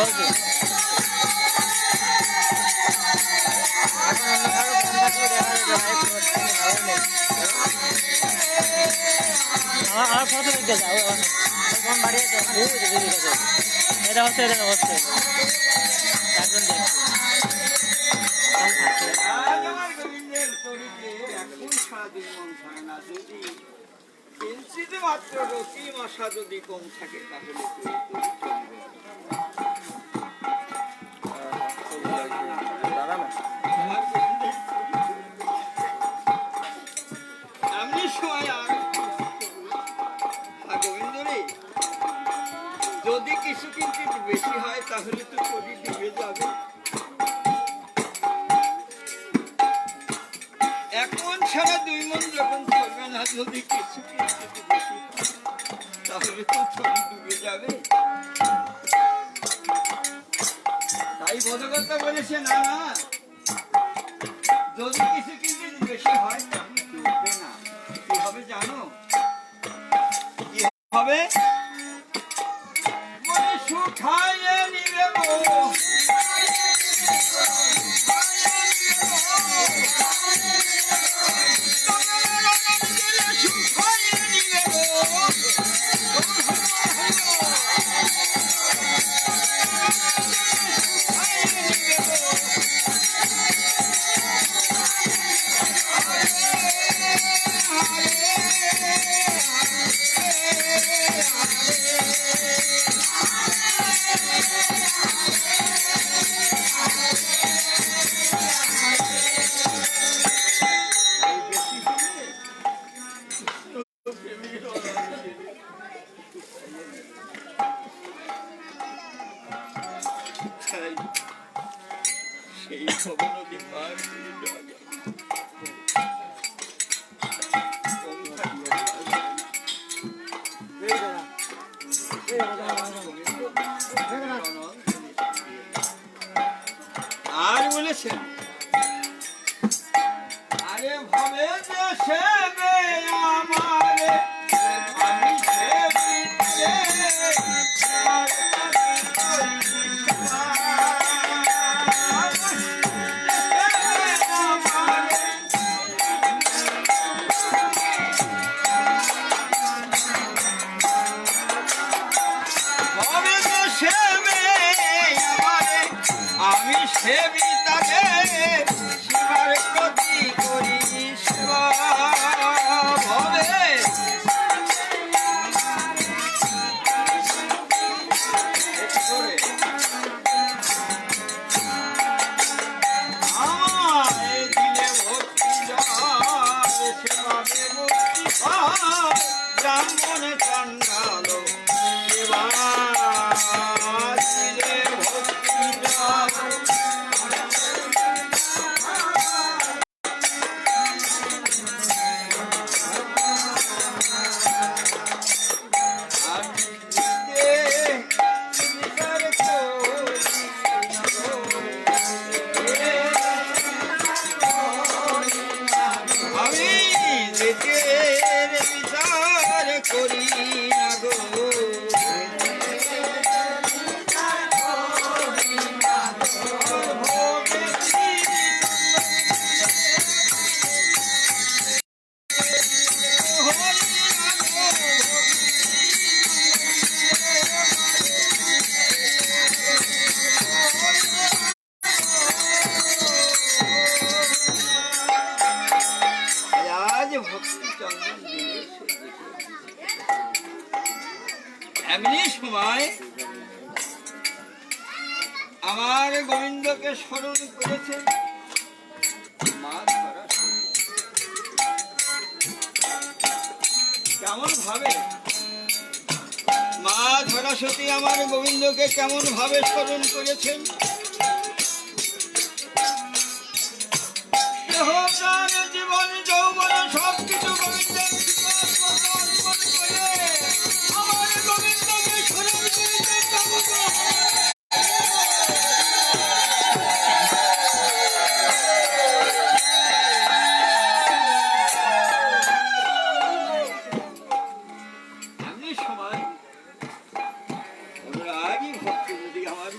ওকে আমার ফটো দেখতে যাও ফোন বাড়িয়ে এটা হচ্ছে একজন দেখছি মাত্র রতি মশা যদি কম থাকে তাহলে এমনি সময় আর গোবিন্দ রে যদি কিছু কিঞ্চিত বেশি হয় তাহলে তো শরীর ডুবে যাবে। এখন ছাড়া 2 মণ যখন চলবে না, যদি কিছু কিঞ্চিত বেশি তাহলে তো শরীর ডুবে যাবে। তাই বোধগতা বলেছে না না, যদি কিছু কিঞ্চিত বেশি হয় তাহলে ডুববে না। কি হবে জানো? কি হবে? শুকাইয়ে নিবে গো সেই খবর নদী পার আর বলেছেন আরে ভাবে যে সেবে আমারে আমি আমি সেবি তাকে শিবার গতি করি শিবা ভবে আমায় দিলে ভক্তি সেবাবে মুক্তি ব্রাহ্মণ চণ্ডাল সেবা দিলে ভক্তি করি না গো আজ ভক্তি চন্দন দিলে এমনি সময় আমার গোবিন্দকে স্মরণ করেছে মা কেমন ভাবে মা সরস্বতী আমার গোবিন্দকে কেমন ভাবে স্মরণ করেছেন। জীবন যৌবন সবকিছু গোবিন্দের আমার গোবিন্দকে স্মরণ করেছে। এমনি সময় আগে ভক্তি যদি আমার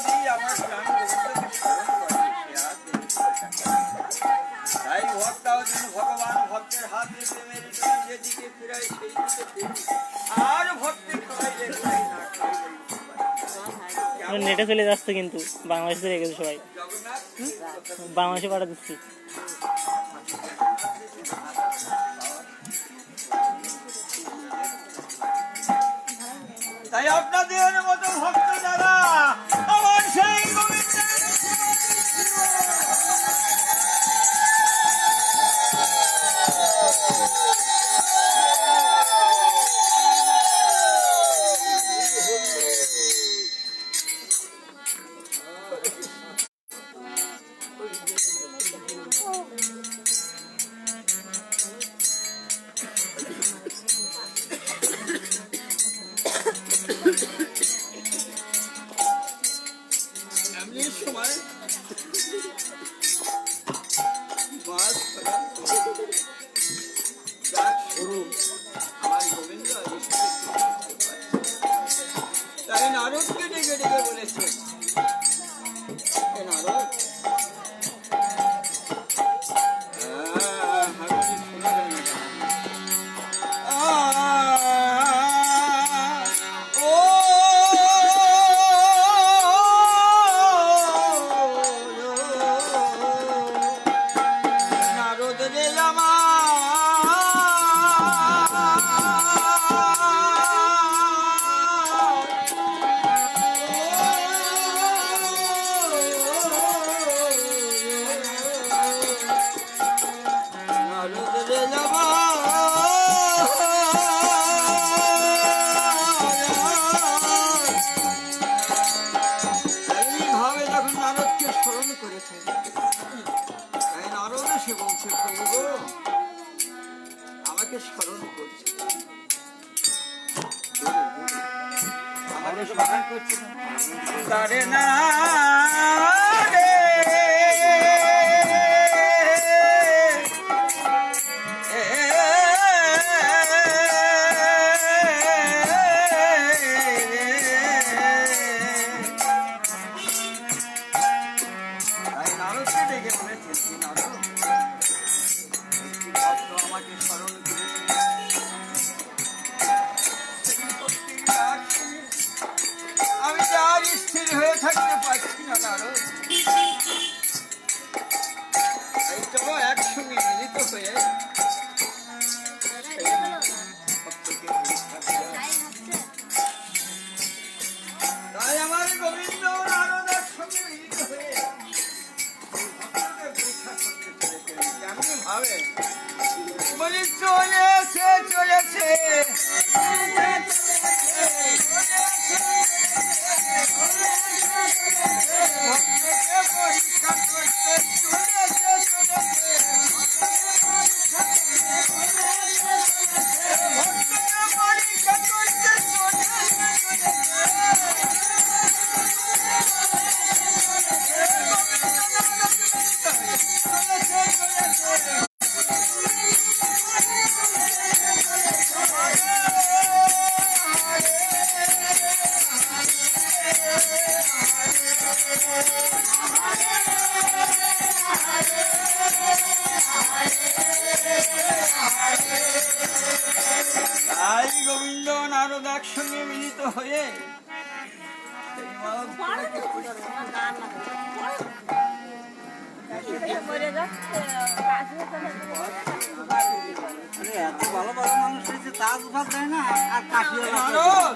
যদি আমার প্রাণ গোবিন্দকে স্মরণ করে সে আর দেরি করে থাকে না। তাই ভক্তাও যেন ভগবান ভক্তের হাত রেখে মেরে যদি যেদিকে ফিরাই সেই দিকে ফিরি। আর ভক্তের খাওয়াইলে খাই না খাইলে নেটে চলে যাচ্ছে কিন্তু বাংলাদেশে রেখে গেছে সবাই, জগন্নাথ বাংলাদেশে পাঠা দিচ্ছি। তাই আপনাদের মতো ভক্ত যারা আমার সেই গোবিন্দের এমনি সময় বাস করা ডাক শুরু আমার গোবিন্দ তাই নারদকে ডেকে ডেকে বলেছে, এ নারদ হারুনি শোনা যায় না। নারদ রে ভাবে যখন নারদকে স্মরণ করেছে, তাই নারদ সে বলছে, প্রভু গো, আমাকে স্মরণ করছে, আমাকে স্মরণ করছে তারে না রে। তাই নারদকে ডেকে বলেছেন যে নারদ, একটি ভক্ত আমাকে স্মরণ করেছে, সেই ভক্তির ডাক শুনে আমি যে আর স্থির হয়ে থাকতে পারছি না নারদ। তাই চলো একসঙ্গে মিলিত হয়ে সেই ভক্তকে পরীক্ষা করা। তাই আমার গোবিন্দ নারদ একসঙ্গে মিলিত হয়ে ভক্তকে পরীক্ষা করতে চলেছেন। কেমনি ভাবে বলি চলেছে চলেছে ভক্তকে পরীক্ষা করতে চলেছে চলেছে ভক্তকে পরীক্ষা করতে তাই গোবিন্দ নারদ একসঙ্গে মিলিত হয়ে সেই ভক্তকে এত ভালো ভালো মানুষ হয়েছে তাজ ভাত দেয় না আর কাশি নারদ,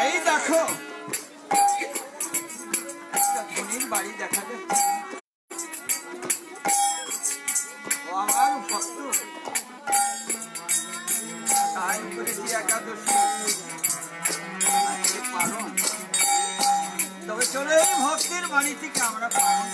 এই দেখো একটা ধনির বাড়ি দেখা যাচ্ছে, ও আমার ভক্ত, তাই করেছি একাদশী আজকে পালন। তবে চলো এই ভক্তের বাড়ি থেকে আমরা পালন